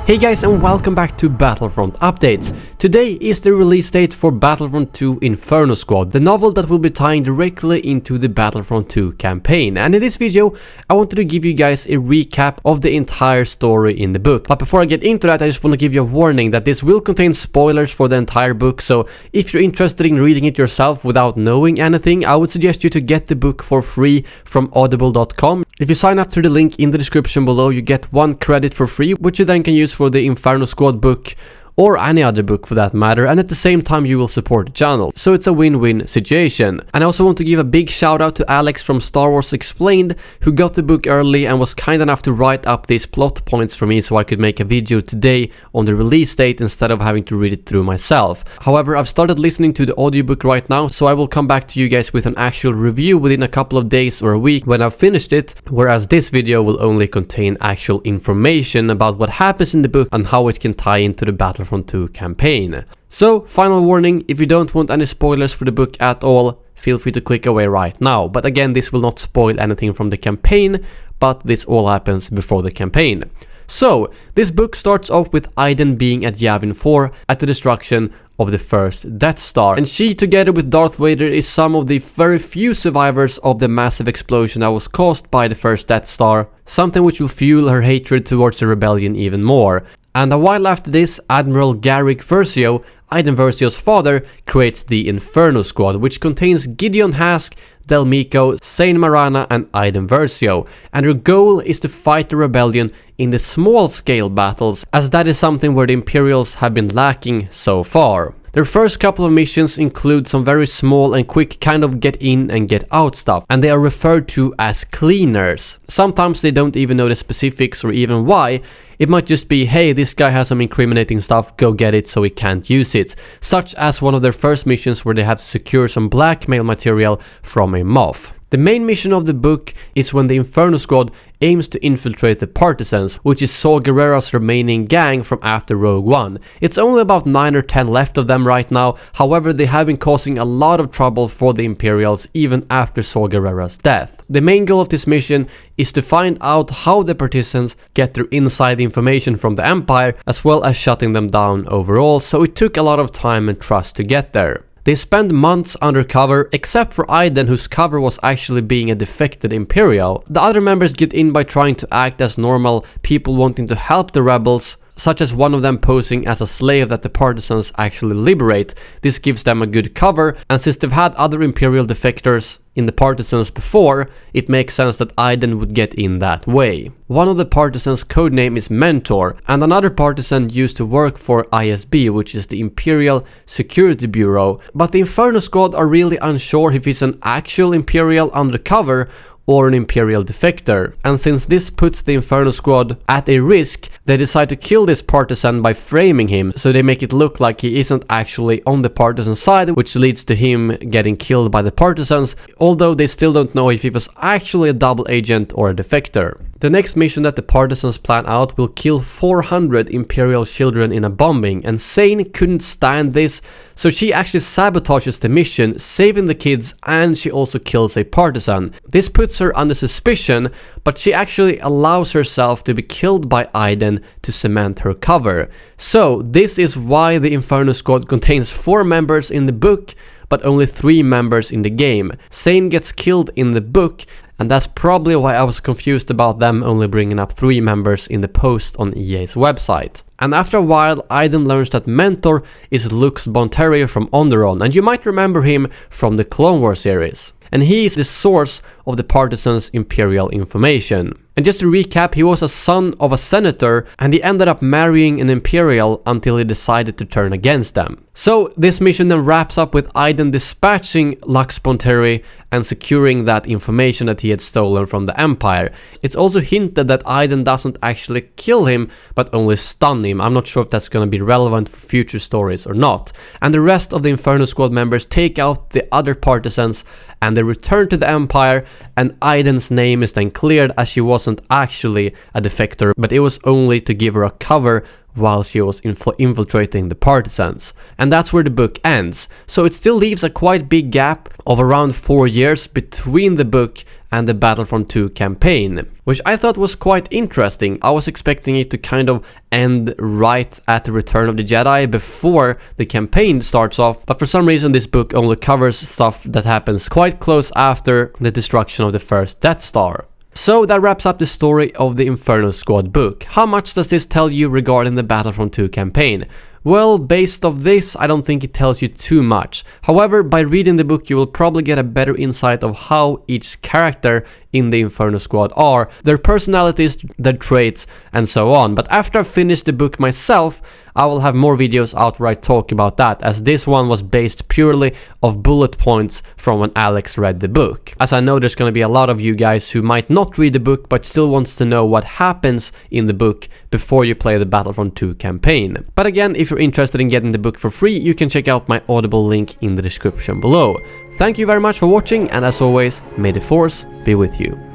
Hey guys, and welcome back to Battlefront Updates. Today is the release date for Battlefront II Inferno Squad, the novel that will be tying directly into the Battlefront II campaign. And in this video, I wanted to give you guys a recap of the entire story in the book. But before I get into that, I just want to give you a warning that this will contain spoilers for the entire book, so if you're interested in reading it yourself without knowing anything, I would suggest you to get the book for free from audible.com. If you sign up through the link in the description below, you get 1 credit for free, which you then can use for the Inferno Squad book or any other book for that matter, and at the same time you will support the channel. So it's a win-win situation. And I also want to give a big shout out to Alex from Star Wars Explained, who got the book early and was kind enough to write up these plot points for me so I could make a video today on the release date instead of having to read it through myself. However, I've started listening to the audiobook right now, so I will come back to you guys with an actual review within a couple of days or a week when I've finished it, whereas this video will only contain actual information about what happens in the book and how it can tie into the Battlefront II campaign. So, final warning, if you don't want any spoilers for the book at all, feel free to click away right now. But again, this will not spoil anything from the campaign, but this all happens before the campaign. So, this book starts off with Iden being at Yavin 4 at the destruction of the first Death Star, and she, together with Darth Vader, is some of the very few survivors of the massive explosion that was caused by the first Death Star, something which will fuel her hatred towards the rebellion even more. And a while after this, Admiral Garrick Versio, Iden Versio's father, creates the Inferno Squad, which contains Gideon Hask, Del Meeko, Zane Marana and Iden Versio, and her goal is to fight the rebellion in the small-scale battles, as that is something where the Imperials have been lacking so far. Their first couple of missions include some very small and quick kind of get in and get out stuff, and they are referred to as cleaners. Sometimes they don't even know the specifics or even why. It might just be, hey, this guy has some incriminating stuff, go get it so he can't use it. Such as one of their first missions where they have to secure some blackmail material from a moth. The main mission of the book is when the Inferno Squad aims to infiltrate the Partisans, which is Saw Gerrera's remaining gang from after Rogue One. It's only about 9 or 10 left of them right now, however they have been causing a lot of trouble for the Imperials even after Saw Gerrera's death. The main goal of this mission is to find out how the Partisans get their inside information from the Empire, as well as shutting them down overall, so it took a lot of time and trust to get there. They spend months undercover, except for Iden, whose cover was actually being a defected Imperial. The other members get in by trying to act as normal people wanting to help the rebels, such as one of them posing as a slave that the Partisans actually liberate. This gives them a good cover, and since they've had other Imperial defectors in the Partisans before, it makes sense that Iden would get in that way. One of the Partisans' codename is Mentor, and another Partisan used to work for ISB, which is the Imperial Security Bureau, but the Inferno Squad are really unsure if he's an actual Imperial undercover or an Imperial defector, and since this puts the Inferno Squad at a risk, they decide to kill this Partisan by framing him, so they make it look like he isn't actually on the Partisan side, which leads to him getting killed by the Partisans, although they still don't know if he was actually a double agent or a defector. The next mission that the Partisans plan out will kill 400 Imperial children in a bombing, and Zane couldn't stand this, so she actually sabotages the mission, saving the kids, and she also kills a Partisan. This puts her under suspicion, but she actually allows herself to be killed by Iden to cement her cover. So this is why the Inferno Squad contains 4 members in the book, but only 3 members in the game. Zane gets killed in the book, and that's probably why I was confused about them only bringing up 3 members in the post on EA's website. And after a while, Iden learns that Mentor is Lux Bonterrier from Onderon, and you might remember him from the Clone Wars series. And he is the source of the Partisans' Imperial information. And just to recap, he was a son of a senator, and he ended up marrying an Imperial until he decided to turn against them. So this mission then wraps up with Iden dispatching Lux Bonterrier and securing that information that he had stolen from the Empire. It's also hinted that Iden doesn't actually kill him, but only stun him. I'm not sure if that's going to be relevant for future stories or not. And the rest of the Inferno Squad members take out the other Partisans and they return to the Empire, and Iden's name is then cleared as she wasn't actually a defector, but it was only to give her a cover while she was infiltrating the partisans. And that's where the book ends. So it still leaves a quite big gap of around 4 years between the book and the Battlefront II campaign, which I thought was quite interesting. I was expecting it to kind of end right at the Return of the Jedi before the campaign starts off, but for some reason this book only covers stuff that happens quite close after the destruction of the first Death Star. So that wraps up the story of the Inferno Squad book. How much does this tell you regarding the Battlefront II campaign? Well, based off this, I don't think it tells you too much. However, by reading the book, you will probably get a better insight of how each character in the Inferno Squad are, their personalities, their traits, and so on. But after I've finished the book myself, I will have more videos out where I talk about that, as this one was based purely off bullet points from when Alex read the book. As I know there's gonna be a lot of you guys who might not read the book but still wants to know what happens in the book before you play the Battlefront II campaign. But again, if you're interested in getting the book for free, you can check out my Audible link in the description below. Thank you very much for watching, and as always, may the Force be with you.